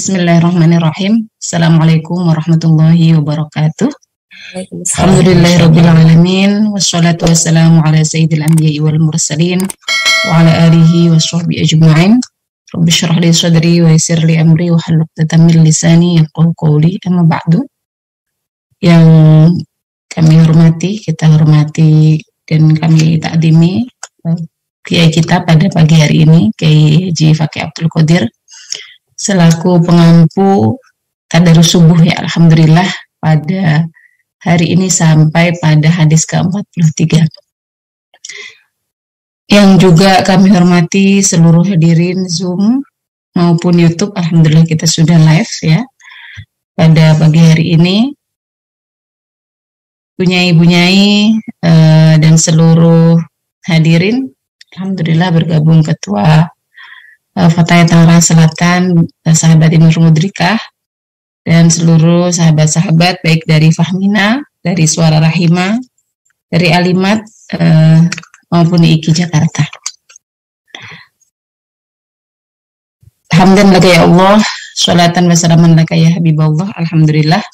Bismillahirrahmanirrahim. Assalamualaikum warahmatullahi wabarakatuh. Waalaikumsalam. Alhamdulillahirrabbilalamin. Wassalatu wassalamu ala sayyidil anbiya'i wal mursalin wa ala alihi wa sahbihi ajma'in. Rabbi syrah li sadri wa yassir li amri wa hlul 'uqdatam min lisani yafqahu qawli. Amma ba'du. Yang kami hormati, kita hormati dan kami takdimi kiai kita pada pagi hari ini, Kiai Haji Fakih Abdul Qadir, selaku pengampu tadarus subuh ya, alhamdulillah pada hari ini sampai pada hadis ke-43. Yang juga kami hormati seluruh hadirin Zoom maupun YouTube, alhamdulillah kita sudah live ya pada pagi hari ini. Bunyai-bunyai dan seluruh hadirin, alhamdulillah bergabung Ketua Fatayat Tangerang Selatan, sahabat Nur Mudrikah, dan seluruh sahabat-sahabat baik dari Fahmina, dari Suara Rahimah, dari Alimat maupun IKI Jakarta. Alhamdulillah ya Allah, sholatan wa salaman laka ya Habiballah, alhamdulillah.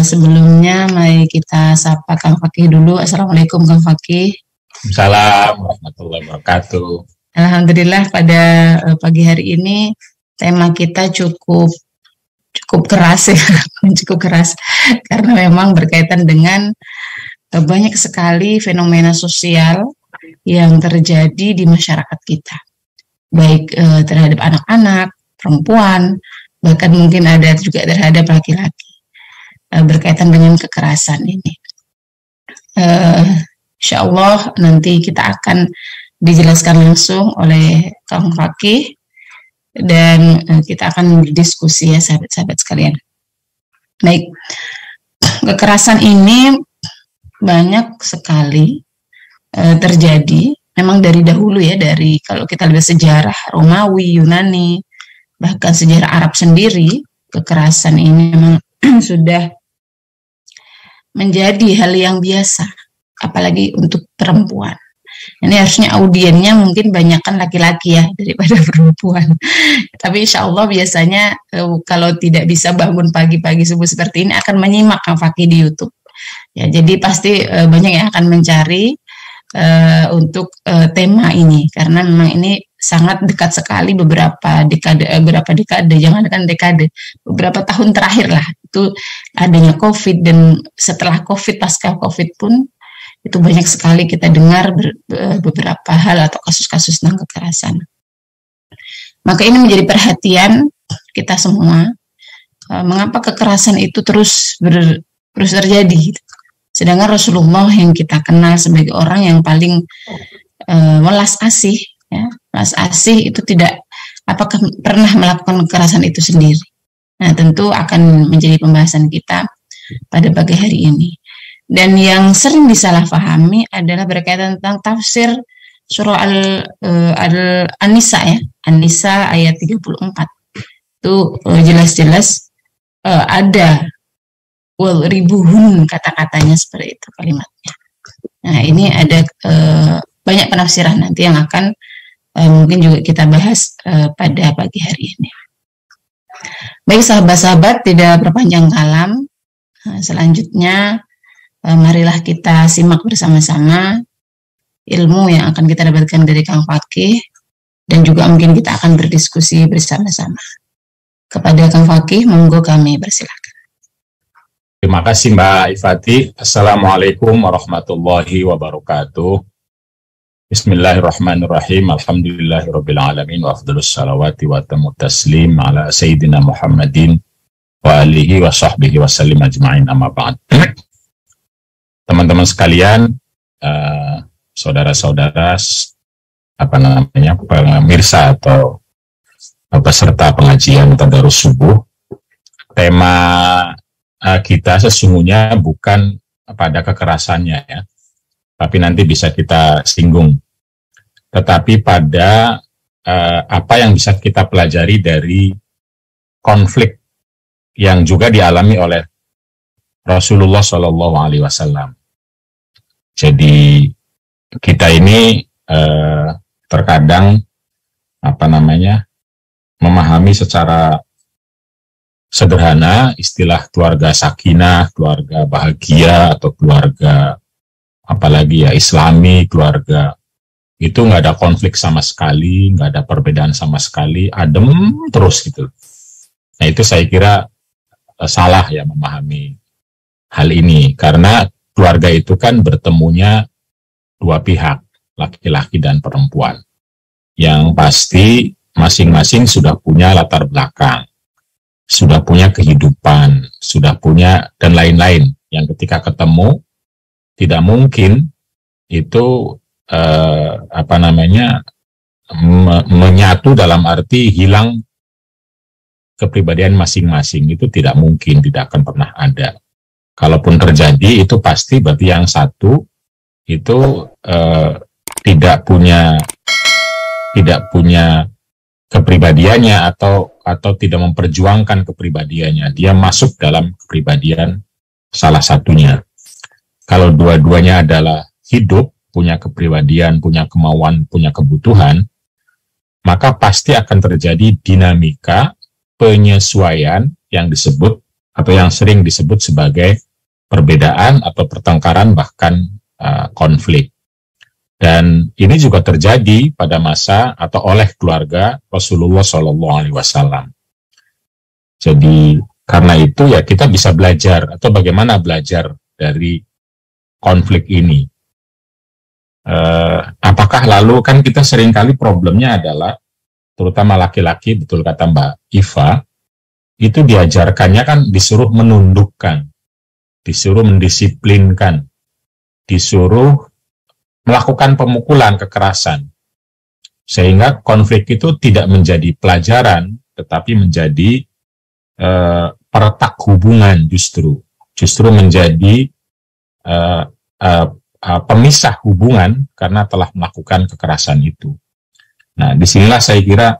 Sebelumnya mari kita sapa Kang Fakih dulu. Assalamualaikum Kang Fakih. Assalamualaikum warahmatullahi wabarakatuh. Alhamdulillah pada pagi hari ini tema kita cukup keras ya, cukup keras karena memang berkaitan dengan banyak sekali fenomena sosial yang terjadi di masyarakat kita, baik terhadap anak-anak, perempuan, bahkan mungkin ada juga terhadap laki-laki, berkaitan dengan kekerasan ini. Insya Allah nanti kita akan dijelaskan langsung oleh Kang Fakih dan kita akan berdiskusi ya sahabat-sahabat sekalian. Baik, kekerasan ini banyak sekali terjadi memang dari dahulu ya, dari kalau kita lihat sejarah Romawi, Yunani, bahkan sejarah Arab sendiri, kekerasan ini memang sudah menjadi hal yang biasa, apalagi untuk perempuan. Ini harusnya audiennya mungkin banyakkan laki-laki ya daripada perempuan. Tapi insya Allah biasanya kalau tidak bisa bangun pagi-pagi subuh seperti ini akan menyimak Kang Fakih di YouTube. Ya, jadi pasti banyak yang akan mencari untuk tema ini karena memang ini sangat dekat sekali beberapa dekade, jangankan dekade, beberapa tahun terakhir lah itu adanya COVID, dan setelah COVID, pasca COVID pun itu banyak sekali kita dengar beberapa hal atau kasus-kasus tentang kekerasan. Maka ini menjadi perhatian kita semua, mengapa kekerasan itu terus terjadi. Sedangkan Rasulullah yang kita kenal sebagai orang yang paling welas asih, ya, welas asih itu tidak apakah pernah melakukan kekerasan itu sendiri. Nah, tentu akan menjadi pembahasan kita pada pagi hari ini. Dan yang sering disalahpahami adalah berkaitan tentang tafsir surah An-Nisa ya, An-Nisa ayat 34. Itu jelas-jelas ada ribuhun kata-katanya seperti itu kalimatnya. Nah, ini ada banyak penafsiran nanti yang akan mungkin juga kita bahas pada pagi hari ini. Baik sahabat-sahabat, tidak berpanjang kalam, selanjutnya marilah kita simak bersama-sama ilmu yang akan kita dapatkan dari Kang Fakih, dan juga mungkin kita akan berdiskusi bersama-sama. Kepada Kang Fakih, monggo kami persilakan. Terima kasih Mbak Ifati. Assalamualaikum warahmatullahi wabarakatuh. Bismillahirrahmanirrahim. Alhamdulillahirrabbilalamin. Wa afdalus salawati wa tamu taslim ala sayyidina Muhammadin wa alihi wa sahbihi wa sallim ajma'in, amma ba'd. Teman-teman sekalian, saudara-saudara, pemirsa atau peserta pengajian tadarus subuh, tema kita sesungguhnya bukan pada kekerasannya ya, tapi nanti bisa kita singgung. Tetapi pada apa yang bisa kita pelajari dari konflik yang juga dialami oleh Rasulullah SAW. Jadi kita ini terkadang memahami secara sederhana, istilah keluarga sakinah, keluarga bahagia, atau keluarga apalagi ya Islami, keluarga itu nggak ada konflik sama sekali, nggak ada perbedaan sama sekali, adem terus gitu. Nah itu saya kira salah ya memahami hal ini, karena keluarga itu kan bertemunya dua pihak, laki-laki dan perempuan, yang pasti masing-masing sudah punya latar belakang, sudah punya kehidupan, sudah punya dan lain-lain, yang ketika ketemu tidak mungkin itu menyatu dalam arti hilang kepribadian masing-masing. Itu tidak mungkin, tidak akan pernah ada. Kalaupun terjadi itu pasti berarti yang satu itu tidak punya kepribadiannya atau tidak memperjuangkan kepribadiannya. Dia masuk dalam kepribadian salah satunya. Kalau dua-duanya adalah hidup, punya kepribadian, punya kemauan, punya kebutuhan, maka pasti akan terjadi dinamika penyesuaian yang disebut atau yang sering disebut sebagai perbedaan atau pertengkaran, bahkan konflik. Dan ini juga terjadi pada masa atau oleh keluarga Rasulullah SAW. Jadi karena itu ya kita bisa belajar, atau bagaimana belajar dari konflik ini. Apakah lalu kan kita seringkali problemnya adalah, terutama laki-laki, betul kata Mbak Iva, itu diajarkannya kan disuruh menundukkan, disuruh mendisiplinkan, disuruh melakukan pemukulan, kekerasan, sehingga konflik itu tidak menjadi pelajaran, tetapi menjadi peretak hubungan, justru menjadi pemisah hubungan karena telah melakukan kekerasan itu. Nah, disinilah saya kira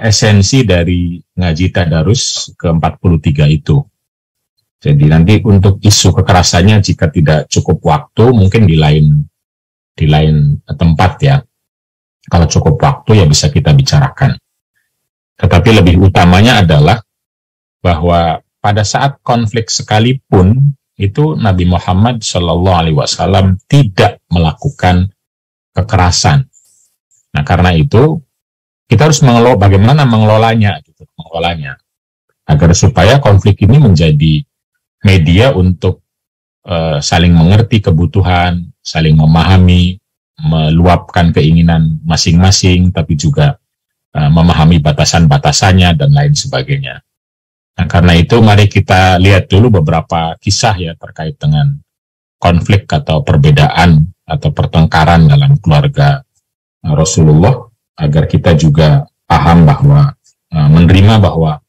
esensi dari ngaji tadarus ke-43 itu. Jadi nanti untuk isu kekerasannya jika tidak cukup waktu, mungkin di lain tempat ya. Kalau cukup waktu ya bisa kita bicarakan. Tetapi lebih utamanya adalah bahwa pada saat konflik sekalipun itu Nabi Muhammad SAW tidak melakukan kekerasan. Nah, karena itu kita harus bagaimana mengelolanya, agar supaya konflik ini menjadi media untuk saling mengerti kebutuhan, saling memahami, meluapkan keinginan masing-masing, tapi juga memahami batasan-batasannya dan lain sebagainya. Nah, karena itu mari kita lihat dulu beberapa kisah ya terkait dengan konflik atau perbedaan atau pertengkaran dalam keluarga Rasulullah, agar kita juga paham bahwa menerima bahwa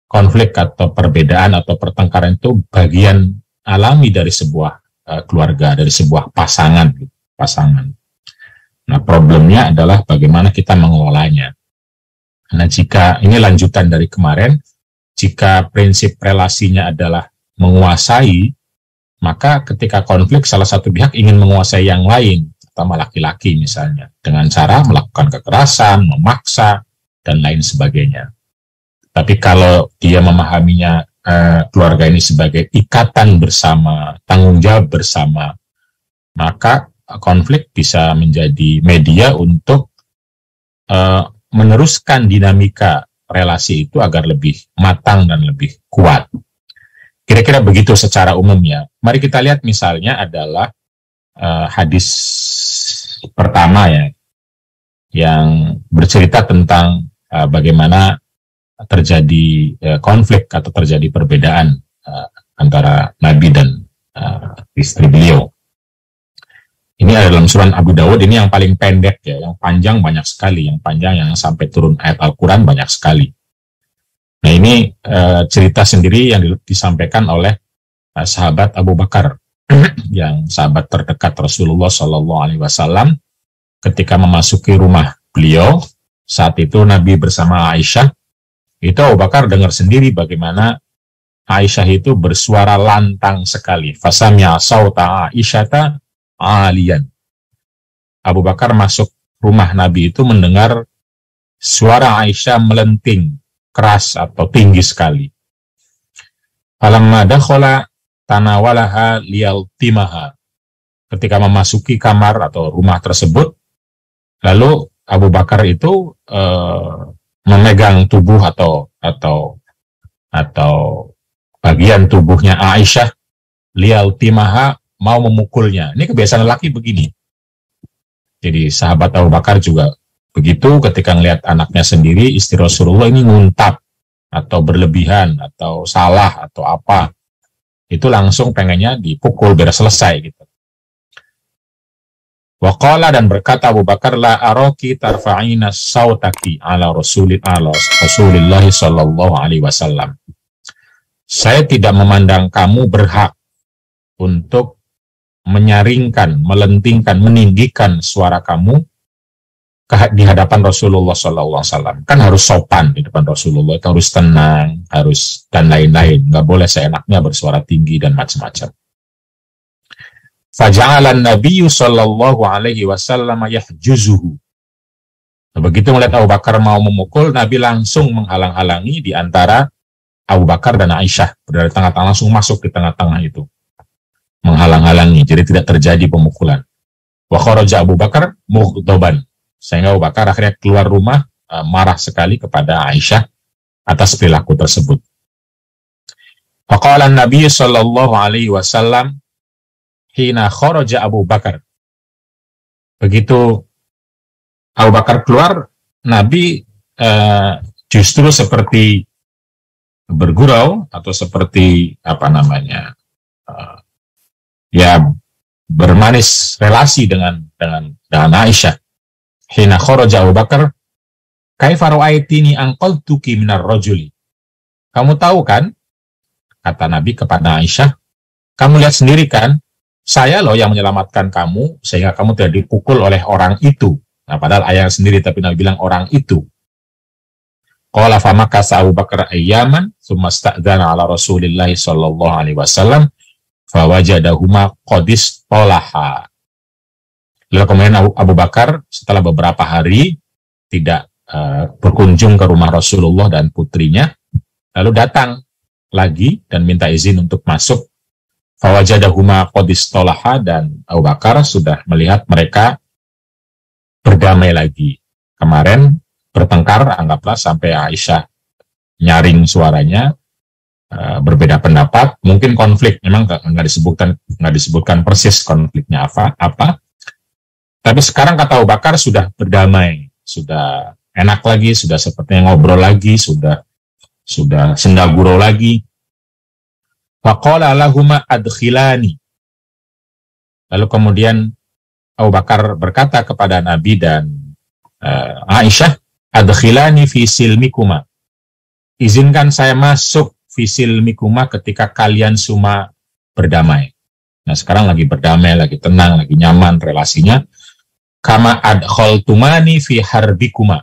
konflik atau perbedaan atau pertengkaran itu bagian alami dari sebuah keluarga, dari sebuah pasangan. Nah, problemnya adalah bagaimana kita mengelolanya. Nah, jika ini lanjutan dari kemarin, jika prinsip relasinya adalah menguasai, maka ketika konflik salah satu pihak ingin menguasai yang lain, terutama laki-laki misalnya, dengan cara melakukan kekerasan, memaksa, dan lain sebagainya. Tapi kalau dia memahaminya keluarga ini sebagai ikatan bersama, tanggung jawab bersama, maka konflik bisa menjadi media untuk meneruskan dinamika relasi itu agar lebih matang dan lebih kuat. Kira-kira begitu secara umumnya. Mari kita lihat misalnya adalah hadis pertama ya, yang bercerita tentang bagaimana terjadi konflik atau terjadi perbedaan antara Nabi dan istri beliau. Ini ada dalam surah Abu Dawud, ini yang paling pendek ya, yang panjang banyak sekali, yang panjang yang sampai turun ayat Al-Quran banyak sekali. Nah ini cerita sendiri yang disampaikan oleh sahabat Abu Bakar, yang sahabat terdekat Rasulullah SAW, ketika memasuki rumah beliau, saat itu Nabi bersama Aisyah, itu Abu Bakar dengar sendiri bagaimana Aisyah itu bersuara lantang sekali. Fasamya sauta Aisyata alian. Abu Bakar masuk rumah Nabi itu mendengar suara Aisyah melenting keras atau tinggi sekali. Falamma dakhala tanawalaha liyaltimaha. Ketika memasuki kamar atau rumah tersebut, lalu Abu Bakar itu memegang tubuh atau bagian tubuhnya Aisyah, liyaltimaha, mau memukulnya. Ini kebiasaan lelaki begini. Jadi sahabat Abu Bakar juga begitu, ketika melihat anaknya sendiri, istri Rasulullah ini nguntap atau berlebihan atau salah atau apa, itu langsung pengennya dipukul biar selesai gitu. Waqala, dan berkata Abu Bakar, la araki tarfa'ina sautaki ala Rasulillah sallallahu alaihi wasallam. Saya tidak memandang kamu berhak untuk menyaringkan, melentingkan, meninggikan suara kamu di hadapan Rasulullah sallallahu alaihi wasallam. Kan harus sopan di depan Rasulullah, itu harus tenang, harus dan lain-lain. Nggak boleh seenaknya bersuara tinggi dan macam-macam. Faja'alan Nabiyyu sallallahu alaihi wasallam yahjuzuhu. Begitu melihat Abu Bakar mau memukul, Nabi langsung menghalang-halangi di antara Abu Bakar dan Aisyah. Dari tengah-tengah, langsung masuk di tengah-tengah itu. Menghalang-halangi, jadi tidak terjadi pemukulan. Wa kharaja Abu Bakar mughdaban. Sehingga Abu Bakar akhirnya keluar rumah marah sekali kepada Aisyah atas perilaku tersebut. Faqala Nabi sallallahu alaihi wasallam hina kharaja Abu Bakar. Begitu Abu Bakar keluar, Nabi justru seperti bergurau atau seperti bermanis relasi dengan Aisyah. Hina kharaja Abu Bakar, kaifa ra'aitini anqaltuki minar rajuli. Kamu tahu kan, kata Nabi kepada Aisyah, kamu lihat sendiri kan, saya loh yang menyelamatkan kamu sehingga kamu tidak dipukul oleh orang itu. Nah, padahal ayah sendiri, tapi Nabi bilang orang itu. Qala famakasa Abu Bakar ayyaman tsumma sta'dzana ala Rasulillah sallallahu alaihi wasallam fawajadahuma qadis talaha. Lalu kemudian Abu Bakar setelah beberapa hari tidak berkunjung ke rumah Rasulullah dan putrinya, lalu datang lagi dan minta izin untuk masuk. Fawajadahuma qadis talaha, dan Abu Bakar sudah melihat mereka berdamai lagi. Kemarin bertengkar, anggaplah sampai Aisyah nyaring suaranya, berbeda pendapat, mungkin konflik, memang nggak disebutkan persis konfliknya apa. Tapi sekarang kata Abu Bakar sudah berdamai, sudah enak lagi, sudah sepertinya ngobrol lagi, sudah sendagurau lagi. Faqala lahuma adkhilani. Lalu kemudian Abu Bakar berkata kepada Nabi dan Aisyah, adkhilani fi silmikuma. Izinkan saya masuk fi silmikuma ketika kalian semua berdamai. Nah, sekarang lagi berdamai, lagi tenang, lagi nyaman relasinya. Kama adkhaltumani fi harbikuma.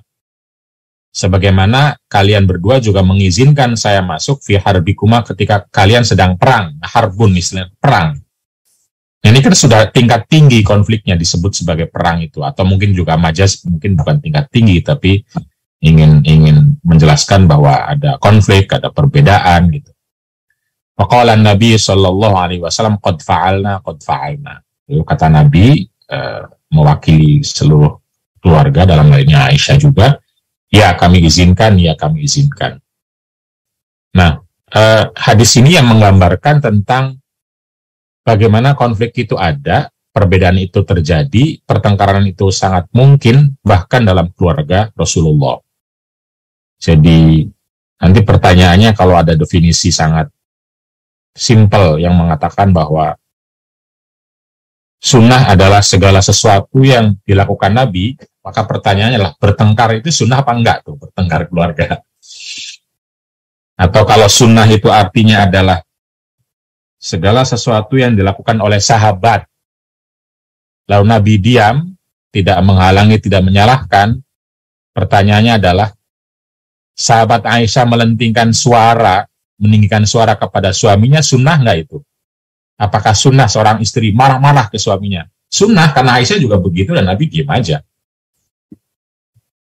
Sebagaimana kalian berdua juga mengizinkan saya masuk fi harbikuma ketika kalian sedang perang. Harbun, istilah perang. Ini kan sudah tingkat tinggi konfliknya, disebut sebagai perang itu. Atau mungkin juga majas, mungkin bukan tingkat tinggi, tapi ingin menjelaskan bahwa ada konflik, ada perbedaan gitu. Faqala Nabi sallallahu alaihi wasallam qad fa'alna. Lalu kata Nabi mewakili seluruh keluarga, dalam lainnya Aisyah juga, ya kami izinkan. Nah, hadis ini yang menggambarkan tentang bagaimana konflik itu ada, perbedaan itu terjadi, pertengkaran itu sangat mungkin, bahkan dalam keluarga Rasulullah. Jadi, nanti pertanyaannya kalau ada definisi sangat simpel yang mengatakan bahwa sunnah adalah segala sesuatu yang dilakukan Nabi, maka pertanyaannya adalah bertengkar itu sunnah apa enggak tuh, bertengkar keluarga. Atau kalau sunnah itu artinya adalah segala sesuatu yang dilakukan oleh sahabat, lalu Nabi diam, tidak menghalangi, tidak menyalahkan, pertanyaannya adalah sahabat Aisyah melentingkan suara, meninggikan suara kepada suaminya, sunnah enggak itu? Apakah sunnah seorang istri marah-marah ke suaminya? Sunnah, karena Aisyah juga begitu dan Nabi diam aja.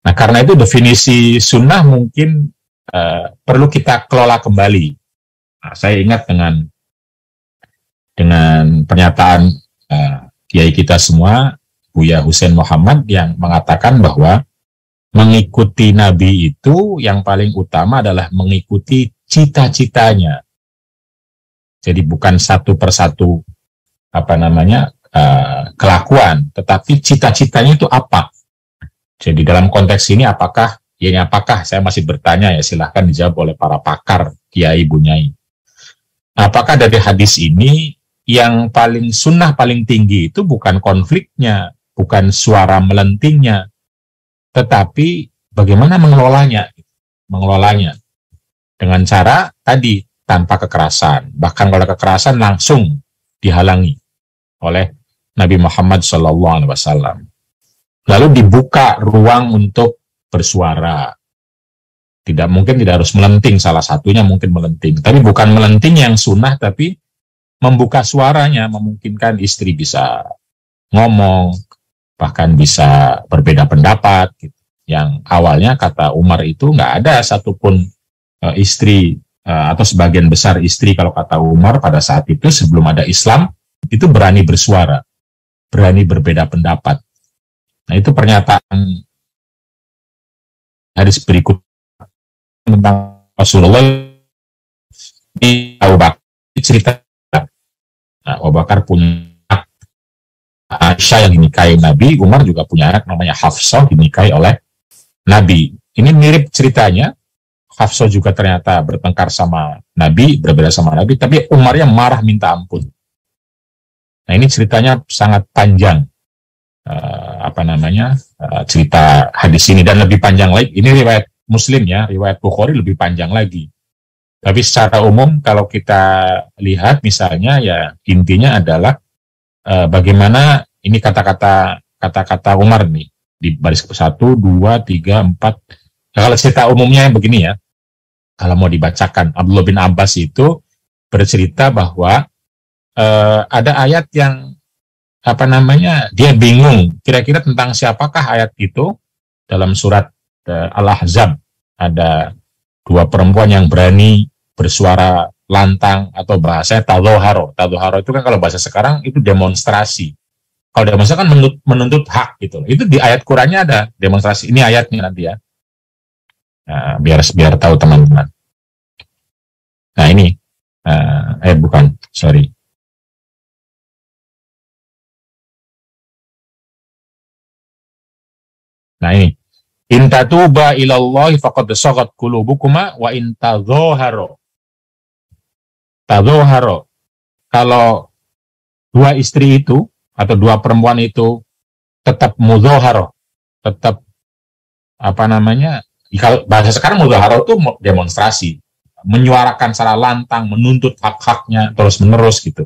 Nah, karena itu definisi sunnah mungkin perlu kita kelola kembali. Nah, saya ingat dengan pernyataan kiai kita semua, Buya Husain Muhammad, yang mengatakan bahwa mengikuti Nabi itu yang paling utama adalah mengikuti cita-citanya. Jadi bukan satu persatu kelakuan, tetapi cita-citanya itu apa. Jadi dalam konteks ini apakah saya masih bertanya, ya silahkan dijawab oleh para pakar, kiai, bunyai. Apakah dari hadis ini yang paling sunnah paling tinggi itu bukan konfliknya, bukan suara melentingnya, tetapi bagaimana mengelolanya dengan cara tadi tanpa kekerasan, bahkan kalau kekerasan langsung dihalangi oleh Nabi Muhammad SAW. Lalu dibuka ruang untuk bersuara. Tidak harus melenting, salah satunya mungkin melenting, tapi bukan melenting yang sunnah, tapi membuka suaranya, memungkinkan istri bisa ngomong, bahkan bisa berbeda pendapat. Yang awalnya kata Umar itu nggak ada satupun istri atau sebagian besar istri, kalau kata Umar pada saat itu sebelum ada Islam, itu berani bersuara, berani berbeda pendapat. Nah, itu pernyataan hadis berikut tentang Rasulullah di Abu Bakar cerita. Nah, Abu Bakar punya Aisyah yang dinikahi Nabi, Umar juga punya anak namanya Hafsah dinikahi oleh Nabi. Ini mirip ceritanya. Hafsah juga ternyata bertengkar sama Nabi, berbeda sama Nabi, tapi Umar yang marah minta ampun. Nah, ini ceritanya sangat panjang. Cerita hadis ini, dan lebih panjang lagi. Ini riwayat Muslim ya, riwayat Bukhari lebih panjang lagi. Tapi secara umum kalau kita lihat misalnya, ya intinya adalah bagaimana ini kata-kata Umar nih di baris 1, 2, 3, 4. Nah, kalau cerita umumnya begini ya, kalau mau dibacakan, Abdullah bin Abbas itu bercerita bahwa ada ayat yang dia bingung kira-kira tentang siapakah ayat itu. Dalam surat Al-Ahzab ada 2 perempuan yang berani bersuara lantang, atau bahasanya tadzoharo. Tadzoharo itu kan kalau bahasa sekarang itu demonstrasi. Kalau demonstrasi kan menuntut hak gitu. Itu di ayat Qur'annya ada demonstrasi. Ini ayatnya nanti ya. Nah, biar tahu teman-teman. Nah, ini sorry. Nah, ini in tatuba ilallahi faqad saghat qulubukuma wa in tadzoharo. Kalau 2 istri itu atau 2 perempuan itu tetap mudzoharo, tetap kalau bahasa sekarang mudzoharo itu demonstrasi, menyuarakan secara lantang, menuntut hak-haknya terus menerus gitu.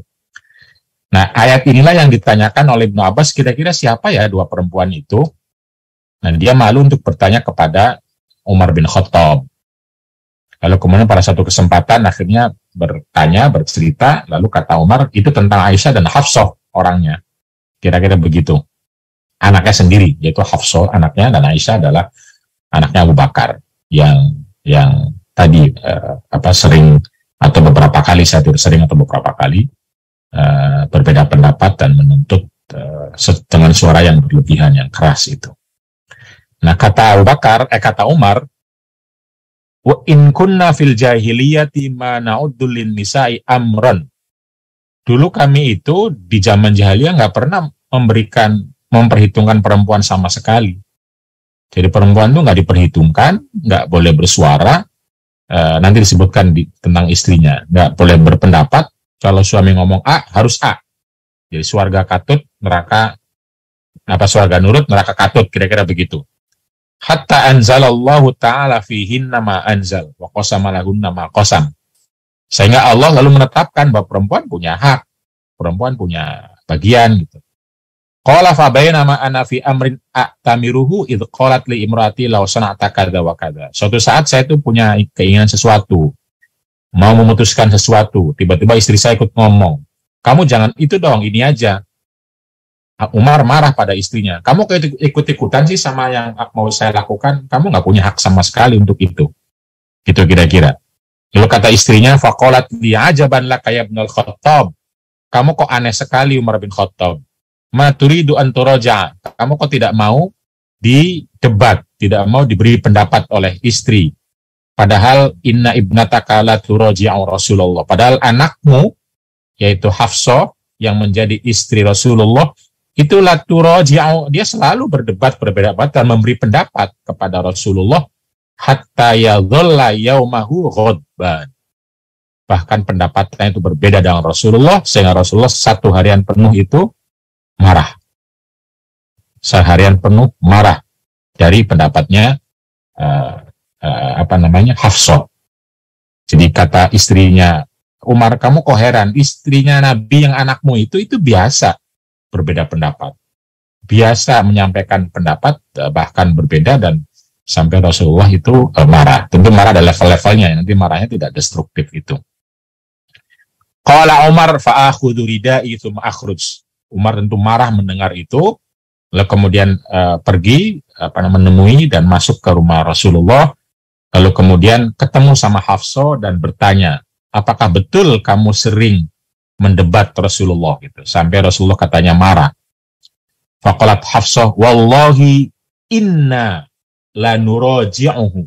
Nah, ayat inilah yang ditanyakan oleh Ibnu Abbas, kira-kira siapa ya 2 perempuan itu? Nah, dia malu untuk bertanya kepada Umar bin Khattab. Lalu kemudian pada satu kesempatan akhirnya bercerita, lalu kata Umar, itu tentang Aisyah dan Hafsah orangnya. Kira-kira begitu. Anaknya sendiri, yaitu Hafsah anaknya, dan Aisyah adalah anaknya Abu Bakar yang tadi sering atau beberapa kali berbeda pendapat dan menuntut dengan suara yang berlebihan, yang keras itu. Nah, kata Umar, wa in kunna fil jahiliyati ma na'uddu lin nisa'i amran. Dulu kami itu di zaman jahiliyah nggak pernah memperhitungkan perempuan sama sekali. Jadi perempuan itu nggak diperhitungkan, nggak boleh bersuara. Nanti disebutkan tentang istrinya, nggak boleh berpendapat. Kalau suami ngomong A, harus A. Jadi surga katut, neraka surga nurut, neraka katut, kira-kira begitu. Hatta anzalallahu ta'ala fihinna ma anzal wa qasama lahunna ma qasam. Sehingga Allah lalu menetapkan bahwa perempuan punya hak, perempuan punya bagian gitu. Qala fa bainama ana fi amrin a'tamiruhu idh qalat li imraati law sana'ta kadza wa kadza. Suatu saat saya itu punya keinginan sesuatu, mau memutuskan sesuatu, tiba-tiba istri saya ikut ngomong, "Kamu jangan itu dong, ini aja." Umar marah pada istrinya, "Kamu ikut-ikutan sih sama yang mau saya lakukan, kamu nggak punya hak sama sekali untuk itu." Gitu kira-kira. Lalu kata istrinya, faqalat li ajaban laka ya ibnul Khattab. Kamu kok aneh sekali Umar bin Khattab. Ma turidu an turaja. Kamu kok tidak mau didebat, tidak mau diberi pendapat oleh istri. Padahal inna ibnataka la turaji'u Rasulullah. Padahal anakmu yaitu Hafsah yang menjadi istri Rasulullah itu la turaji'u, dia selalu berdebat berbeda-beda dan memberi pendapat kepada Rasulullah hatta yadhalla yaumahu ghadban. Bahkan pendapatnya itu berbeda dengan Rasulullah sehingga Rasulullah satu harian penuh itu marah. Seharian penuh marah dari pendapatnya Hafsah. Jadi kata istrinya, Umar, kamu kok heran, istrinya Nabi yang anakmu itu biasa berbeda pendapat. Biasa menyampaikan pendapat bahkan berbeda dan sampai Rasulullah itu marah. Tentu marah ada level-levelnya, nanti marahnya tidak destruktif itu. Qala Umar fa'akhudhu ridai tsumma akhruj. Umar tentu marah mendengar itu, lalu kemudian pergi menemui dan masuk ke rumah Rasulullah, lalu kemudian ketemu sama Hafsah dan bertanya, apakah betul kamu sering mendebat Rasulullah gitu, sampai Rasulullah katanya marah. Faqalat Hafsah, wallahi inna la nuraji'uhu.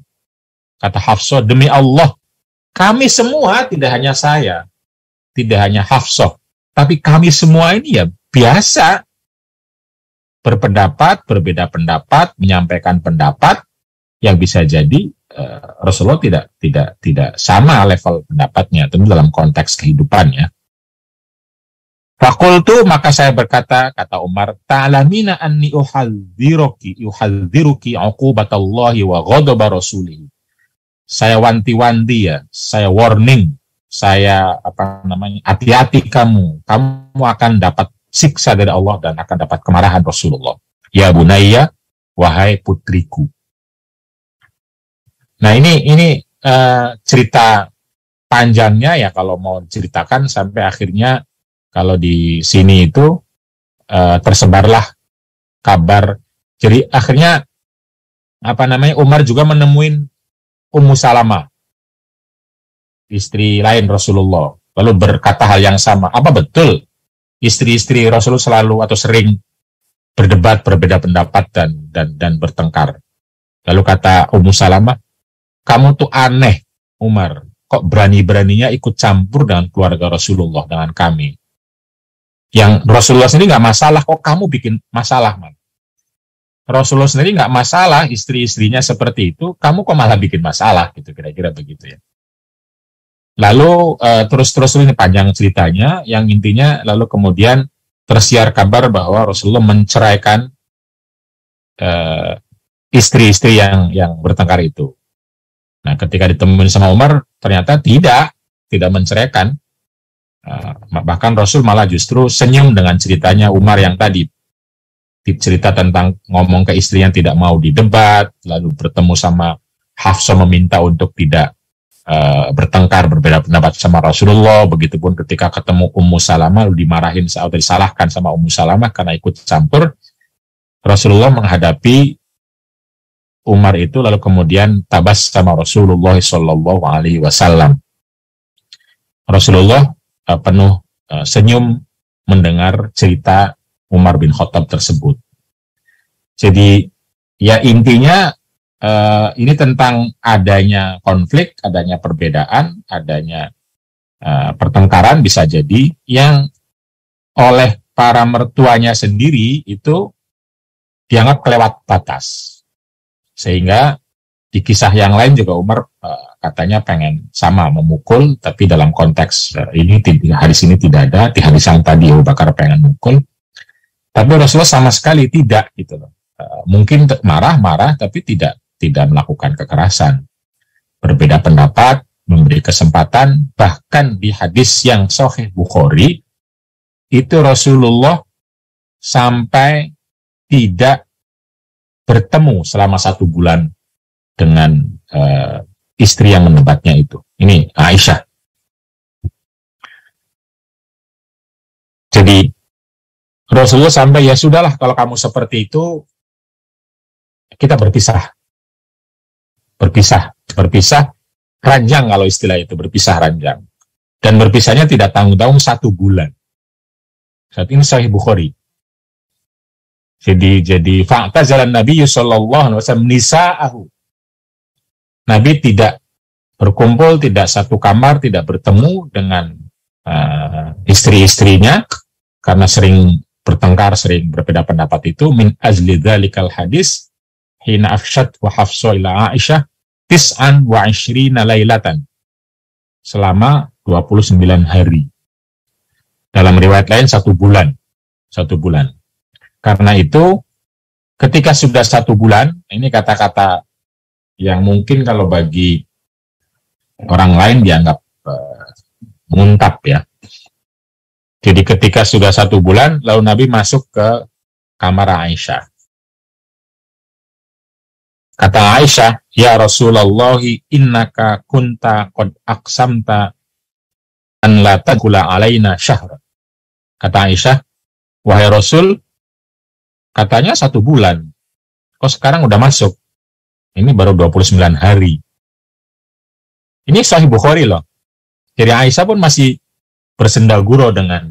Kata Hafsah, demi Allah, kami semua, tidak hanya saya, tidak hanya Hafsah, tapi kami semua ini ya biasa berpendapat, berbeda pendapat, menyampaikan pendapat yang bisa jadi Rasulullah tidak sama level pendapatnya, tentu dalam konteks kehidupannya. Fakultu, maka saya berkata, kata Umar, ta'lamina anni uhadziruki uqubatallahi wa ghadaba rasulih. Saya wanti-wanti ya, saya warning, saya hati-hati kamu akan dapat siksa dari Allah dan akan dapat kemarahan Rasulullah. Ya bunayya, wahai putriku. Nah ini cerita panjangnya ya kalau mau ceritakan sampai akhirnya kalau di sini itu tersebarlah kabar. Jadi akhirnya Umar juga menemuin Ummu Salamah, istri lain Rasulullah, lalu berkata hal yang sama. Apa betul istri-istri Rasulullah selalu atau sering berdebat, berbeda pendapat dan bertengkar? Lalu kata Ummu Salamah, kamu tuh aneh Umar, kok berani-beraninya ikut campur dengan keluarga Rasulullah, dengan kami. Yang Rasulullah sendiri nggak masalah, kok kamu bikin masalah, man. Rasulullah sendiri nggak masalah, istri-istrinya seperti itu, kamu kok malah bikin masalah, gitu, kira-kira begitu ya. Lalu terus ini panjang ceritanya, yang intinya lalu kemudian tersiar kabar bahwa Rasulullah menceraikan istri-istri yang bertengkar itu. Nah, ketika ditemuin sama Umar, ternyata tidak menceraikan. Bahkan Rasul malah justru senyum dengan ceritanya Umar yang tadi. Cerita tentang ngomong ke istri yang tidak mau didebat, lalu bertemu sama Hafsah meminta untuk tidak bertengkar, berbeda pendapat sama Rasulullah. Begitupun ketika ketemu Ummu Salamah, lalu dimarahin atau disalahkan sama Ummu Salamah karena ikut campur. Rasulullah menghadapi Umar itu lalu kemudian tabas sama Rasulullah Shallallahu Alaihi Wasallam. Rasulullah penuh senyum mendengar cerita Umar bin Khattab tersebut. Jadi ya intinya ini tentang adanya konflik, adanya perbedaan, adanya pertengkaran bisa jadi yang oleh para mertuanya sendiri itu dianggap kelewat batas. Sehingga di kisah yang lain juga Umar katanya pengen sama memukul, tapi dalam konteks ini hadis ini tidak ada. Di hadis yang tadi Abu Bakar pengen mukul, tapi Rasulullah sama sekali tidak gitu loh. Mungkin marah-marah tapi tidak melakukan kekerasan. Berbeda pendapat, memberi kesempatan, bahkan di hadis yang Sahih Bukhari itu Rasulullah sampai tidak bertemu selama 1 bulan dengan istri yang mendebatnya itu. Ini Aisyah. Jadi Rasulullah sampai ya sudahlah kalau kamu seperti itu kita berpisah. ranjang kalau istilah itu, berpisah ranjang. Dan berpisahnya tidak tanggung-tanggung 1 bulan. Saat ini Sahih Bukhari. Jadi fa'tazalan Nabi sallallahu alaihi wasallam nisa'ahu. Nabi tidak berkumpul, tidak satu kamar, tidak bertemu dengan istri-istrinya karena sering bertengkar, sering berbeda pendapat itu. Min azli dzalikal hadis hina afshat wa hafsa ila Aisyah tis'an wa 'ishrina lailatan. Selama 29 hari. Dalam riwayat lain 1 bulan. 1 bulan. Karena itu, ketika sudah 1 bulan, ini kata-kata yang mungkin kalau bagi orang lain dianggap muntap ya. Jadi ketika sudah 1 bulan, lalu Nabi masuk ke kamar Aisyah. Kata Aisyah, ya Rasulullah, innaka kunta qad aqsamta an la tadkhula alaina syahra. Kata Aisyah, wahai Rasul, katanya 1 bulan. Kok sekarang udah masuk? Ini baru 29 hari. Ini Sahih Bukhari loh. Jadi Aisyah pun masih bersendaguro dengan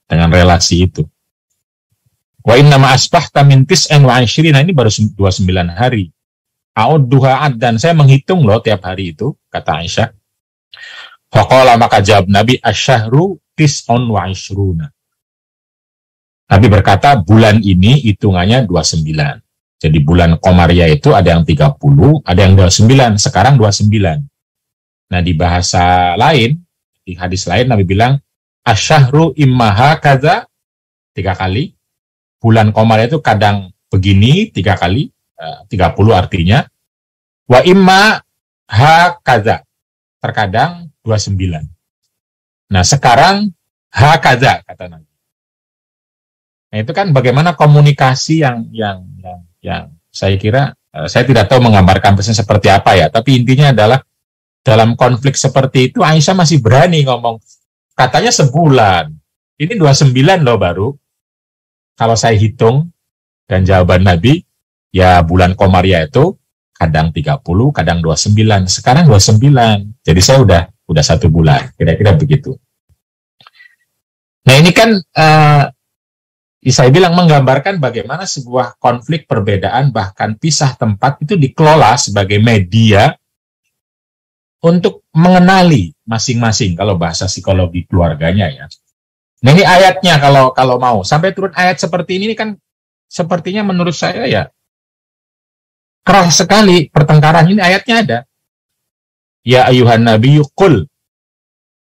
relasi itu. Wa inna ma asbahta min tis'in wa 'ishrina, ini baru 29 hari. A'udduha addan, saya menghitung loh tiap hari itu, kata Aisyah. Faqala, maka jawab Nabi, asyahru tis'un wa 'ishruna. Nabi berkata, bulan ini hitungannya 29. Jadi bulan Qomariyah itu ada yang 30, ada yang 29, sekarang 29. Nah di bahasa lain, di hadis lain Nabi bilang, asyahru immaha kaza, 3 kali. Bulan Qomariyah itu kadang begini 3 kali, 30 artinya. Wa imma ha kaza, terkadang 29. Nah sekarang ha kaza, kata Nabi. Nah itu kan bagaimana komunikasi yang saya kira, saya tidak tahu menggambarkan pesan seperti apa ya, tapi intinya adalah dalam konflik seperti itu Aisyah masih berani ngomong, katanya sebulan, ini 29 loh baru. Kalau saya hitung, dan jawaban Nabi, ya bulan Qomariyah itu kadang 30, kadang 29, sekarang 29. Jadi saya udah 1 bulan, kira-kira begitu. Nah ini kan saya bilang menggambarkan bagaimana sebuah konflik perbedaan bahkan pisah tempat itu dikelola sebagai media untuk mengenali masing-masing kalau bahasa psikologi keluarganya ya. Nah ini ayatnya kalau mau sampai turun ayat seperti ini kan sepertinya menurut saya ya keras sekali pertengkaran. Ini ayatnya ada. Ya ayuhan nabiyyu qul,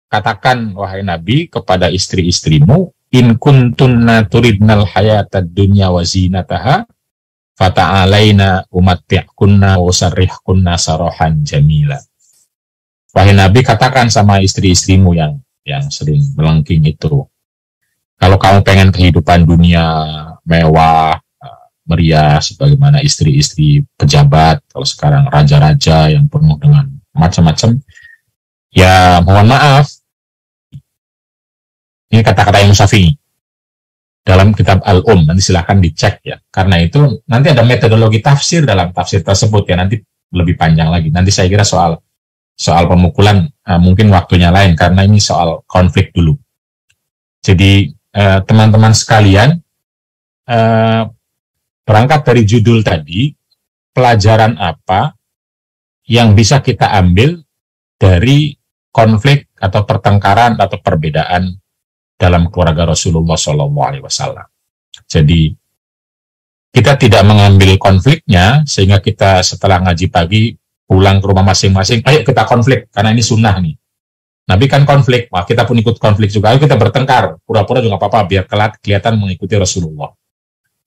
katakan wahai Nabi kepada istri-istrimu, in kuntunna turidnal hayatad dunya wa zinataha fata'alaina umatti'kunna wa usarrihkunna sarahan jamila. Wahai Nabi, katakan sama istri-istrimu yang sering melengking itu, kalau kamu pengen kehidupan dunia mewah, meriah sebagaimana istri-istri pejabat, kalau sekarang raja-raja yang penuh dengan macam-macam, ya mohon maaf, ini kata-kata yang Syafi'i dalam kitab Al-Um, nanti silahkan dicek ya. Karena itu nanti ada metodologi tafsir dalam tafsir tersebut ya, nanti lebih panjang lagi. Nanti saya kira soal pemukulan mungkin waktunya lain karena ini soal konflik dulu. Jadi teman-teman sekalian, berangkat dari judul tadi, pelajaran apa yang bisa kita ambil dari konflik atau pertengkaran atau perbedaan dalam keluarga Rasulullah SAW. Jadi kita tidak mengambil konfliknya sehingga kita setelah ngaji pagi pulang ke rumah masing-masing, ayo kita konflik karena ini sunnah nih. Nabi kan konflik, wah kita pun ikut konflik juga, ayo kita bertengkar, pura-pura juga apa-apa biar kelihatan mengikuti Rasulullah.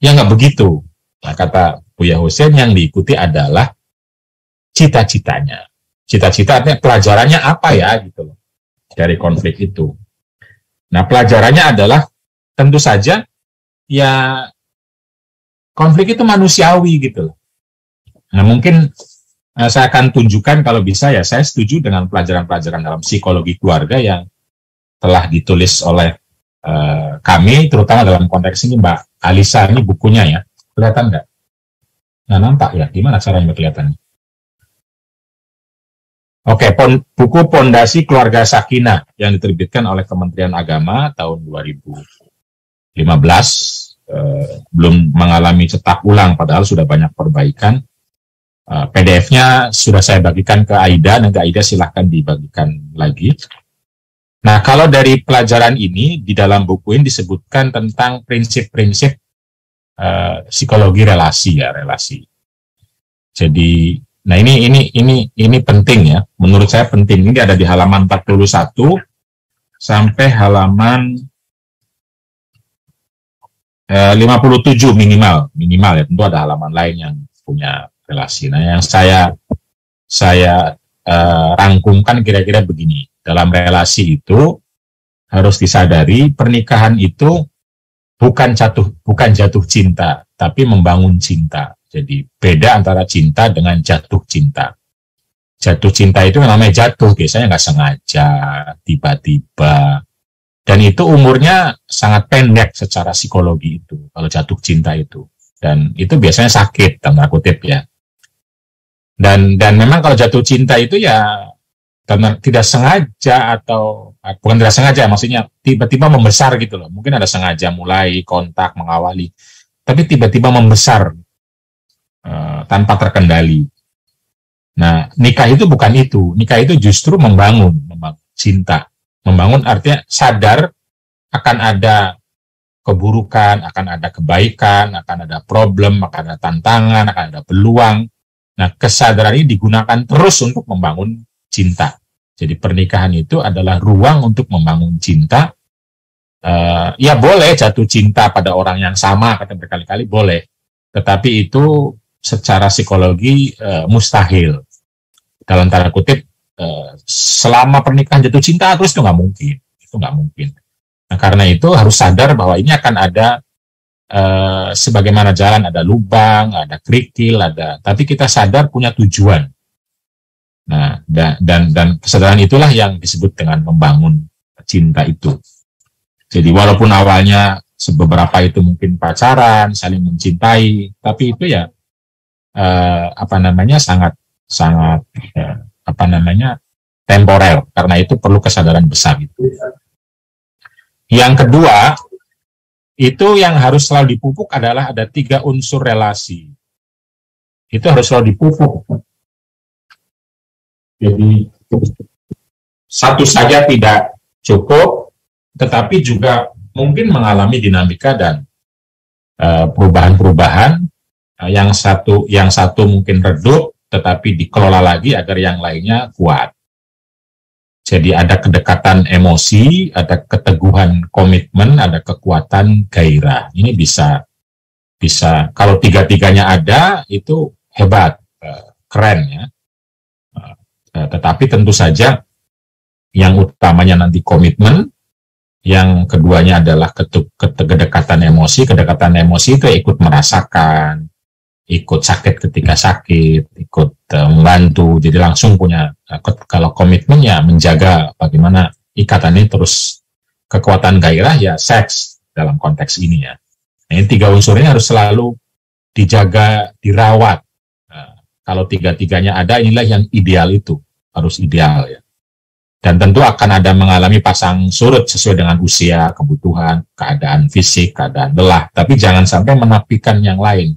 Ya nggak begitu. Nah, kata Buya Hussein, yang diikuti adalah cita-citanya. Cita-cita artinya pelajarannya apa ya gitu loh dari konflik itu. Nah pelajarannya adalah tentu saja ya konflik itu manusiawi gitu loh. Nah mungkin saya akan tunjukkan kalau bisa ya, saya setuju dengan pelajaran-pelajaran dalam psikologi keluarga yang telah ditulis oleh kami, terutama dalam konteks ini Mbak Alisa, ini bukunya ya, kelihatan nggak? Nah nampak ya, gimana caranya kelihatannya? Oke, buku Pondasi Keluarga Sakinah yang diterbitkan oleh Kementerian Agama tahun 2015 belum mengalami cetak ulang, padahal sudah banyak perbaikan. PDF-nya sudah saya bagikan ke Aida, nanti Aida silahkan dibagikan lagi. Nah, kalau dari pelajaran ini, di dalam buku ini disebutkan tentang prinsip-prinsip psikologi relasi ya, relasi. Jadi, nah ini penting ya, menurut saya penting. Ini ada di halaman 41 sampai halaman 57 minimal ya, tentu ada halaman lain yang punya relasi. Nah, yang saya rangkumkan kira-kira begini. Dalam relasi itu harus disadari pernikahan itu bukan jatuh cinta, tapi membangun cinta. Jadi beda antara cinta dengan jatuh cinta. Jatuh cinta itu namanya jatuh, biasanya nggak sengaja, tiba-tiba. Dan itu umurnya sangat pendek secara psikologi itu, kalau jatuh cinta itu. Dan itu biasanya sakit, tanda kutip ya. Dan memang kalau jatuh cinta itu ya karena tidak sengaja atau bukan tidak sengaja, maksudnya tiba-tiba membesar gitu loh. Mungkin ada sengaja mulai kontak, mengawali, tapi tiba-tiba membesar tanpa terkendali. Nah, nikah itu bukan itu. Nikah itu justru membangun cinta. Membangun artinya sadar akan ada keburukan, akan ada kebaikan, akan ada problem, akan ada tantangan, akan ada peluang. Nah, kesadaran ini digunakan terus untuk membangun cinta. Jadi pernikahan itu adalah ruang untuk membangun cinta. Ya boleh jatuh cinta pada orang yang sama, kata berkali-kali boleh. Tetapi itu secara psikologi mustahil. Dalam tanda kutip, selama pernikahan jatuh cinta terus itu nggak mungkin. Itu nggak mungkin. Nah, karena itu harus sadar bahwa ini akan ada sebagaimana jalan, ada lubang, ada kerikil, tapi kita sadar punya tujuan. Nah, dan kesadaran itulah yang disebut dengan membangun cinta itu. Jadi walaupun awalnya beberapa itu mungkin pacaran, saling mencintai, tapi itu ya sangat temporer. Karena itu perlu kesadaran besar itu. Yang kedua, itu yang harus selalu dipupuk adalah ada 3 unsur relasi. Itu harus selalu dipupuk. Jadi satu saja tidak cukup, tetapi juga mungkin mengalami dinamika dan perubahan-perubahan. Yang satu mungkin redup, tetapi dikelola lagi agar yang lainnya kuat. Jadi ada kedekatan emosi, ada keteguhan komitmen, ada kekuatan gairah. Ini bisa kalau 3-tiganya ada, itu hebat, keren ya. Tetapi tentu saja yang utamanya nanti komitmen, yang keduanya adalah kedekatan emosi. Kedekatan emosi itu ikut merasakan, ikut sakit ketika sakit, ikut membantu, jadi langsung punya. Kalau komitmen ya menjaga bagaimana ikatan ini terus, kekuatan gairah ya seks dalam konteks ini ya. Nah, ini 3 unsur ini harus selalu dijaga, dirawat. Nah, kalau 3-tiganya ada, inilah yang ideal, itu harus ideal ya. Dan tentu akan ada mengalami pasang surut sesuai dengan usia, kebutuhan, keadaan fisik, keadaan lelah, tapi jangan sampai menafikan yang lain.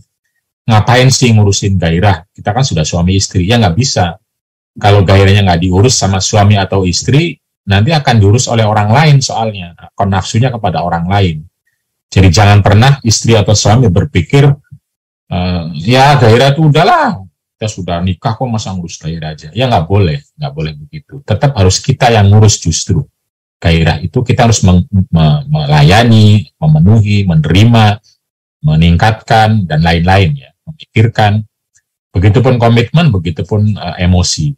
Ngapain sih ngurusin gairah? Kita kan sudah suami istri, ya nggak bisa. Kalau gairahnya nggak diurus sama suami atau istri, nanti akan diurus oleh orang lain soalnya. Nafsunya kepada orang lain. Jadi jangan pernah istri atau suami berpikir, ya gairah itu udahlah, kita sudah nikah kok masa ngurus gairah aja. Ya nggak boleh begitu. Tetap harus kita yang ngurus justru. Gairah itu kita harus melayani, memenuhi, menerima, meningkatkan, dan lain-lain ya. Memikirkan, begitupun komitmen, begitupun emosi.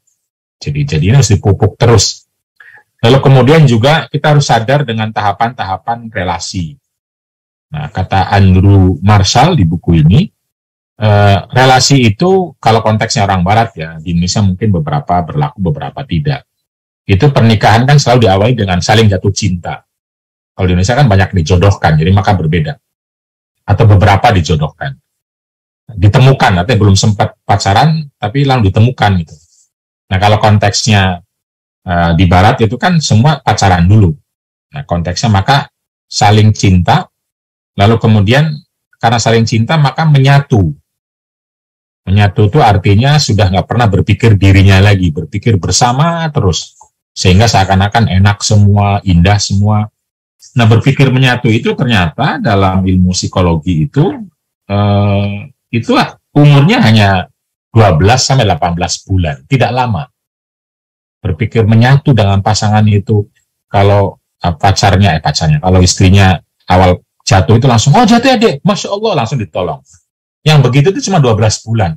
Jadi ini harus dipupuk terus. Lalu kemudian juga kita harus sadar dengan tahapan-tahapan relasi. Nah, kata Andrew Marshall di buku ini, relasi itu kalau konteksnya orang Barat ya, di Indonesia mungkin beberapa berlaku, beberapa tidak. Itu pernikahan kan selalu diawali dengan saling jatuh cinta. Kalau di Indonesia kan banyak dijodohkan, jadi maka berbeda. Atau beberapa dijodohkan. Ditemukan, artinya belum sempat pacaran, tapi langsung ditemukan gitu. Nah, kalau konteksnya di barat itu kan semua pacaran dulu. Nah, konteksnya maka saling cinta, lalu kemudian karena saling cinta maka menyatu. Menyatu itu artinya sudah nggak pernah berpikir dirinya lagi, berpikir bersama terus. Sehingga seakan-akan enak semua, indah semua. Nah, berpikir menyatu itu ternyata dalam ilmu psikologi itu umurnya hanya 12 sampai 18 bulan, tidak lama. Berpikir menyatu dengan pasangan itu, kalau pacarnya, kalau istrinya awal jatuh itu langsung, oh jatuh ya dek, Masya Allah, langsung ditolong. Yang begitu itu cuma 12 bulan,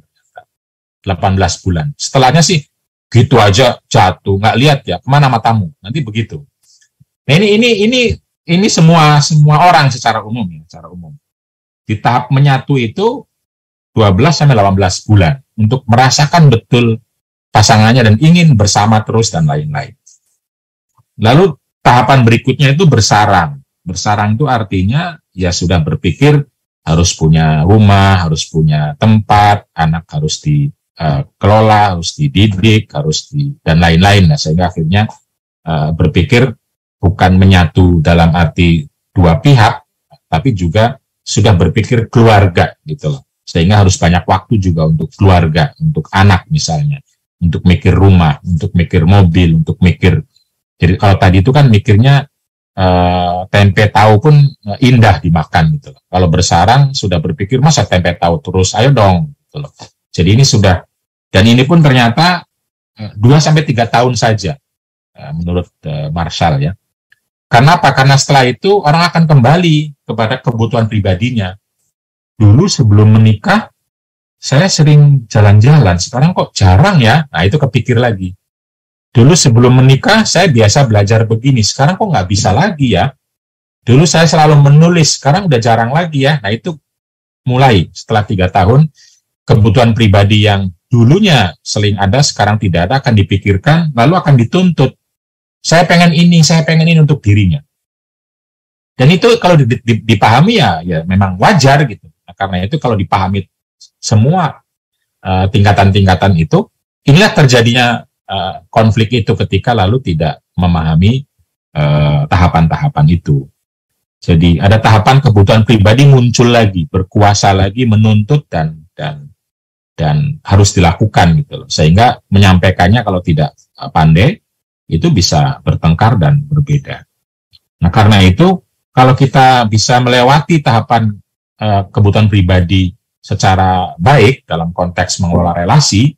18 bulan. Setelahnya sih, gitu aja jatuh, nggak lihat ya, kemana matamu, nanti begitu. Nah ini semua orang secara umum ya, secara umum. Di tahap menyatu itu 12 sampai 18 bulan untuk merasakan betul pasangannya dan ingin bersama terus dan lain-lain. Lalu tahapan berikutnya itu bersarang. Bersarang itu artinya ya sudah berpikir harus punya rumah, harus punya tempat, anak harus dikelola, harus dididik, dan lain-lain. Nah, sehingga akhirnya berpikir bukan menyatu dalam arti dua pihak, tapi juga sudah berpikir keluarga gitu loh. Sehingga harus banyak waktu juga untuk keluarga, untuk anak misalnya, untuk mikir rumah, untuk mikir mobil, untuk mikir. Jadi kalau tadi itu kan mikirnya tempe tahu pun indah dimakan gitu loh. Kalau bersarang sudah berpikir masa tempe tahu terus, ayo dong gitu loh. Jadi ini sudah, dan ini pun ternyata 2-3 tahun saja menurut Marshall ya. Karena apa? Karena setelah itu orang akan kembali kepada kebutuhan pribadinya. Dulu sebelum menikah saya sering jalan-jalan, sekarang kok jarang ya. Nah itu kepikir lagi. Dulu sebelum menikah saya biasa belajar begini, sekarang kok nggak bisa lagi ya. Dulu saya selalu menulis, sekarang udah jarang lagi ya. Nah itu mulai setelah 3 tahun, kebutuhan pribadi yang dulunya sering ada, sekarang tidak ada, akan dipikirkan, lalu akan dituntut. Saya pengen ini untuk dirinya. Dan itu kalau dipahami ya memang wajar gitu. Nah, karena itu kalau dipahami semua tingkatan-tingkatan itu, inilah terjadinya konflik itu ketika lalu tidak memahami tahapan-tahapan itu. Jadi ada tahapan kebutuhan pribadi muncul lagi, berkuasa lagi, menuntut dan harus dilakukan gitu loh. Sehingga menyampaikannya kalau tidak pandai itu bisa bertengkar dan berbeda. Nah karena itu kalau kita bisa melewati tahapan kebutuhan pribadi secara baik dalam konteks mengelola relasi,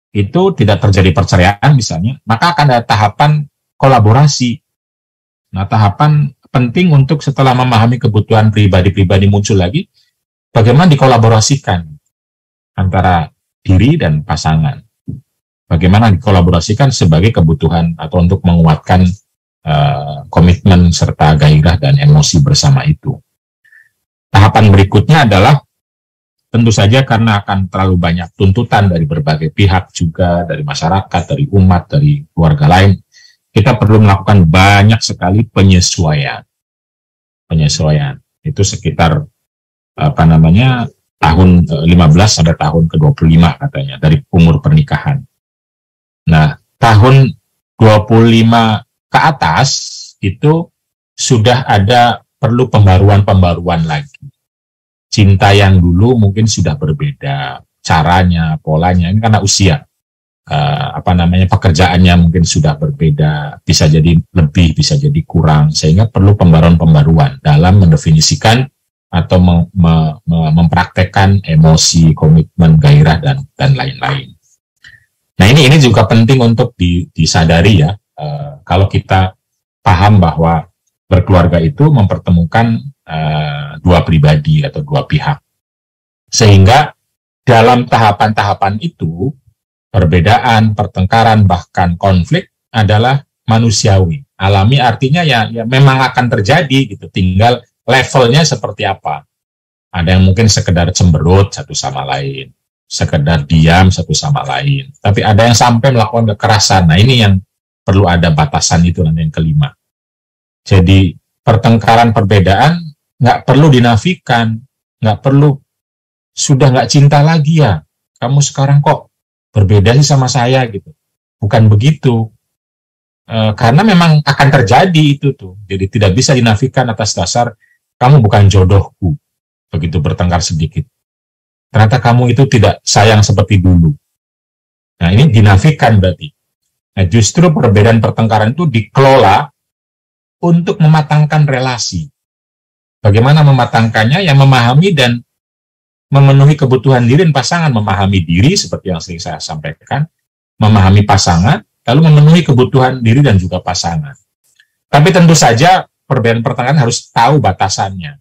itu tidak terjadi perceraian misalnya, maka akan ada tahapan kolaborasi. Nah tahapan penting untuk setelah memahami kebutuhan pribadi-pribadi muncul lagi, bagaimana dikolaborasikan antara diri dan pasangan. Bagaimana dikolaborasikan sebagai kebutuhan atau untuk menguatkan komitmen serta gairah dan emosi bersama itu. Tahapan berikutnya adalah tentu saja karena akan terlalu banyak tuntutan dari berbagai pihak juga, dari masyarakat, dari umat, dari keluarga lain, kita perlu melakukan banyak sekali penyesuaian. Penyesuaian itu sekitar tahun 15 sampai tahun ke-25 katanya dari umur pernikahan. Nah, tahun 25 ke atas itu sudah ada perlu pembaruan lagi. Cinta yang dulu mungkin sudah berbeda, caranya, polanya, ini karena usia. Pekerjaannya mungkin sudah berbeda, bisa jadi lebih, bisa jadi kurang, sehingga perlu pembaruan dalam mendefinisikan atau mempraktekkan emosi, komitmen, gairah, dan lain-lain. Nah ini juga penting untuk disadari ya, kalau kita paham bahwa berkeluarga itu mempertemukan dua pribadi atau dua pihak. Sehingga dalam tahapan-tahapan itu, perbedaan, pertengkaran, bahkan konflik adalah manusiawi. Alami artinya ya memang akan terjadi gitu, tinggal levelnya seperti apa. Ada yang mungkin sekedar cemberut satu sama lain, sekedar diam satu sama lain. Tapi ada yang sampai melakukan kekerasan. Nah ini yang perlu ada batasan itu nanti yang kelima. Jadi pertengkaran perbedaan nggak perlu dinafikan, nggak perlu, sudah nggak cinta lagi ya, kamu sekarang kok berbeda sih sama saya gitu. bukan begitu. Karena memang akan terjadi itu tuh. Jadi tidak bisa dinafikan atas dasar kamu bukan jodohku. Begitu bertengkar sedikit. Ternyata kamu itu tidak sayang seperti dulu. Nah, ini dinafikan berarti. Nah, justru perbedaan pertengkaran itu dikelola untuk mematangkan relasi. Bagaimana mematangkannya? Yang memahami dan memenuhi kebutuhan diri dan pasangan. Memahami diri seperti yang sering saya sampaikan. Memahami pasangan, lalu memenuhi kebutuhan diri dan juga pasangan. Tapi tentu saja perbedaan pertengkaran harus tahu batasannya.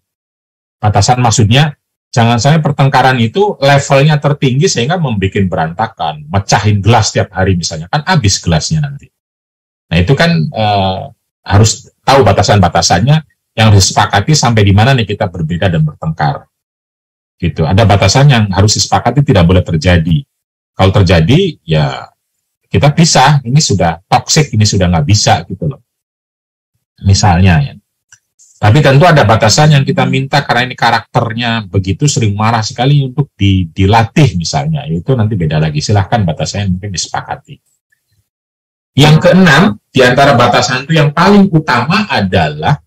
Batasan maksudnya, jangan sampai pertengkaran itu levelnya tertinggi sehingga membuat berantakan, mecahin gelas setiap hari misalnya, kan habis gelasnya nanti. Nah itu kan harus tahu batasan-batasannya yang disepakati sampai di mana nih kita berbeda dan bertengkar. Gitu. Ada batasan yang harus disepakati tidak boleh terjadi. Kalau terjadi, ya kita pisah, ini sudah toksik, ini sudah nggak bisa gitu loh. Misalnya ya. Tapi tentu ada batasan yang kita minta karena ini karakternya begitu sering marah sekali untuk dilatih misalnya. Itu nanti beda lagi. Silahkan batasannya mungkin disepakati. Yang keenam, di antara batasan itu yang paling utama adalah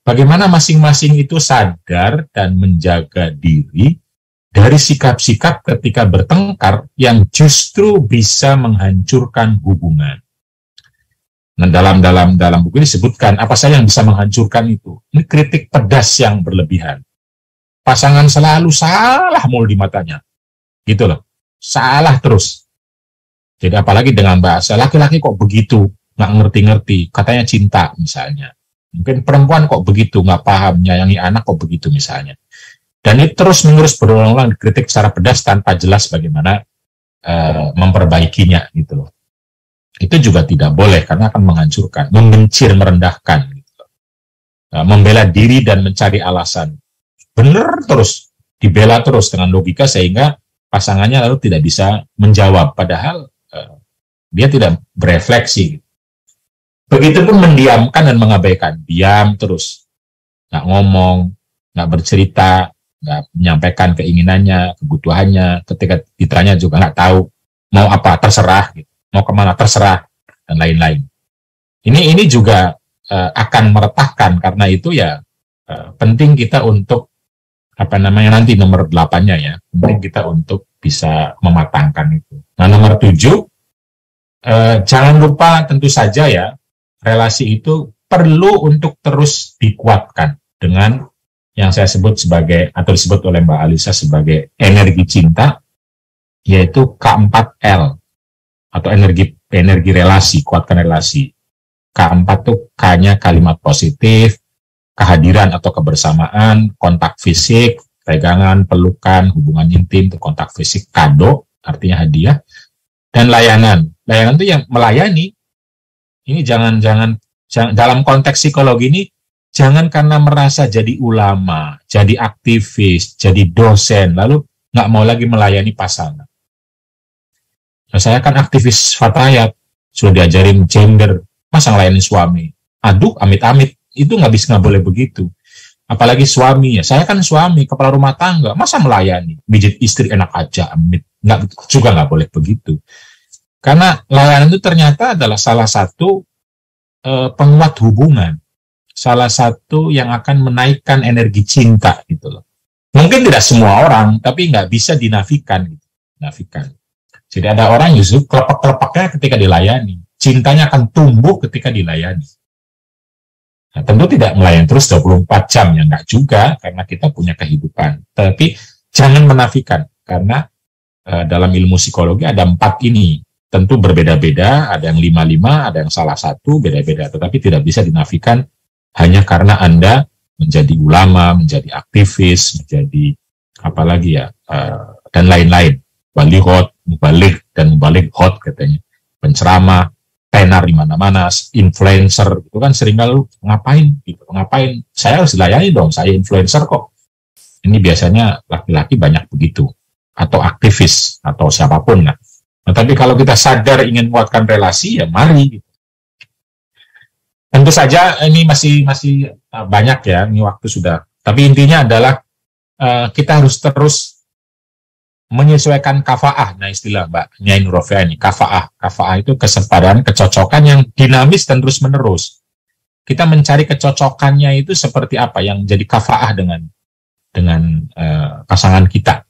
bagaimana masing-masing itu sadar dan menjaga diri dari sikap-sikap ketika bertengkar yang justru bisa menghancurkan hubungan. Nah, dalam buku ini disebutkan apa saja yang bisa menghancurkan itu. Ini kritik pedas yang berlebihan. Pasangan selalu salah mulu di matanya. Gitu loh. Salah terus. Jadi apalagi dengan bahasa laki-laki kok begitu, nggak ngerti-ngerti, katanya cinta misalnya. Mungkin perempuan kok begitu, nggak paham, nyayangi anak kok begitu misalnya. Dan ini terus-menerus berulang-ulang dikritik secara pedas tanpa jelas bagaimana memperbaikinya gitu loh. Itu juga tidak boleh karena akan menghancurkan, membencir, merendahkan gitu. Membela diri dan mencari alasan. Benar terus, dibela terus dengan logika sehingga pasangannya lalu tidak bisa menjawab padahal dia tidak berefleksi. Begitupun mendiamkan dan mengabaikan, diam terus, nggak ngomong, nggak bercerita, nggak menyampaikan keinginannya, kebutuhannya, ketika ditanya juga nggak tahu mau apa, terserah gitu. Mau kemana terserah dan lain-lain. Ini juga akan meretahkan karena itu ya penting kita untuk nanti nomor 8-nya ya, penting kita untuk bisa mematangkan itu. Nah nomor 7 jangan lupa tentu saja ya relasi itu perlu untuk terus dikuatkan dengan yang saya sebut sebagai atau disebut oleh Mbak Alisa sebagai energi cinta, yaitu K4L. Atau energi relasi, kuatkan relasi. K4 tuh K-nya kalimat positif, kehadiran atau kebersamaan, kontak fisik, pegangan, pelukan, hubungan intim, itu kontak fisik, kado, artinya hadiah, dan layanan. Layanan itu yang melayani. Ini jangan dalam konteks psikologi ini, jangan karena merasa jadi ulama, jadi aktivis, jadi dosen, lalu nggak mau lagi melayani pasangan. Nah, saya kan aktivis fatayat, sudah diajarin gender, masa ngelayanin suami? Aduh, amit-amit, itu nggak boleh begitu. Apalagi suami ya, saya kan suami, kepala rumah tangga, masa melayani? Mijit istri enak aja, amit. Nggak boleh begitu. Karena layanan itu ternyata adalah salah satu penguat hubungan, salah satu yang akan menaikkan energi cinta gitu loh. Mungkin tidak semua orang, tapi nggak bisa dinafikan. Gitu. Dinafikan. Jadi ada orang justru kelepek-kelepeknya ketika dilayani. Cintanya akan tumbuh ketika dilayani. Nah, tentu tidak melayani terus 24 jam, ya enggak juga, karena kita punya kehidupan. Tapi jangan menafikan, karena dalam ilmu psikologi ada 4 ini. Tentu berbeda-beda, ada yang 5-5, ada yang salah satu, beda-beda. Tetapi tidak bisa dinafikan hanya karena Anda menjadi ulama, menjadi aktivis, menjadi apalagi ya, dan lain-lain. Balighot, mubalik, dan mubalik hot katanya. Penceramah, tenar di mana-mana, influencer, itu kan sering lalu ngapain? Gitu. Ngapain? Saya harus dilayani dong, saya influencer kok. Ini biasanya laki-laki banyak begitu. Atau aktivis, atau siapapun lah. Nah, tapi kalau kita sadar ingin menguatkan relasi, ya mari. Gitu. Tentu saja ini masih banyak ya, ini waktu sudah. Tapi intinya adalah kita harus terus menyesuaikan kafaah. Nah, istilah Mbak Nyai Nurofia ini, kafaah. Kafaah itu kesepadan, kecocokan yang dinamis dan terus-menerus. Kita mencari kecocokannya itu seperti apa yang jadi kafaah dengan pasangan kita.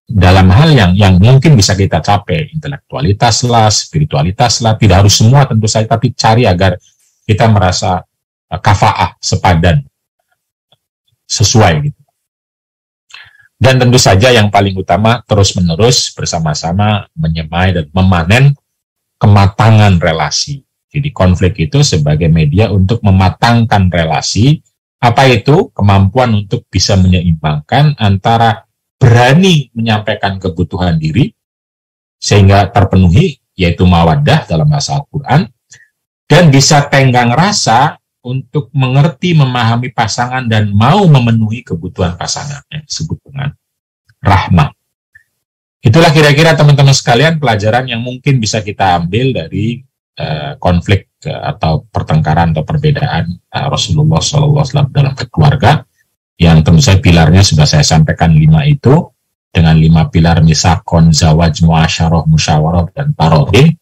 Dalam hal yang mungkin bisa kita capai, intelektualitas lah, spiritualitas lah, tidak harus semua tentu saja, tapi cari agar kita merasa kafaah, sepadan, sesuai gitu. Dan tentu saja yang paling utama terus-menerus bersama-sama menyemai dan memanen kematangan relasi. Jadi konflik itu sebagai media untuk mematangkan relasi. Apa itu? Kemampuan untuk bisa menyeimbangkan antara berani menyampaikan kebutuhan diri sehingga terpenuhi, yaitu mawaddah dalam bahasa Al-Quran, dan bisa tenggang rasa untuk mengerti, memahami pasangan dan mau memenuhi kebutuhan pasangan, yang disebut dengan rahmah. Itulah kira-kira teman-teman sekalian pelajaran yang mungkin bisa kita ambil dari konflik atau pertengkaran atau perbedaan Rasulullah SAW dalam keluarga, yang tentu saja pilarnya sudah saya sampaikan 5 itu, dengan 5 pilar misakon, zawaj, muasyarah, musyawarah, dan tarodih.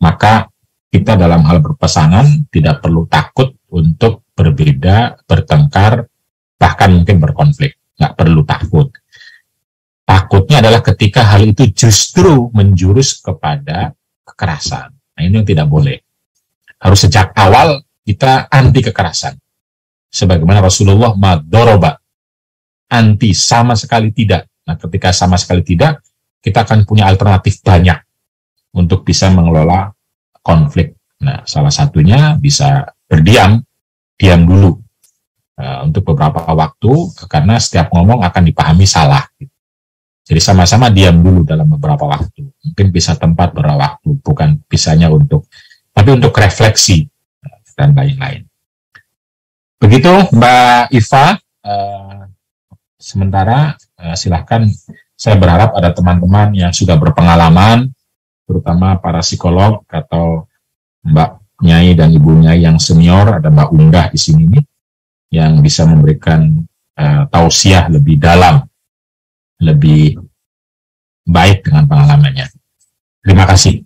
Maka kita dalam hal berpasangan tidak perlu takut untuk berbeda, bertengkar, bahkan mungkin berkonflik. Nggak perlu takut. Takutnya adalah ketika hal itu justru menjurus kepada kekerasan. Nah, ini yang tidak boleh. Harus sejak awal kita anti kekerasan. Sebagaimana Rasulullah madoroba, anti, sama sekali tidak. Nah, ketika sama sekali tidak, kita akan punya alternatif banyak untuk bisa mengelola konflik. Nah, salah satunya bisa diam dulu untuk beberapa waktu, karena setiap ngomong akan dipahami salah. Jadi sama-sama diam dulu dalam beberapa waktu. Mungkin bisa tempat beberapa waktu, bukan pisahnya tapi untuk refleksi dan lain-lain. Begitu Mbak Iva. Sementara silahkan, saya berharap ada teman-teman yang sudah berpengalaman, terutama para psikolog atau Mbak Nyai dan Ibu Nyai yang senior, ada Mbak Undah di sini nih, yang bisa memberikan tausiah lebih dalam, lebih baik dengan pengalamannya. Terima kasih.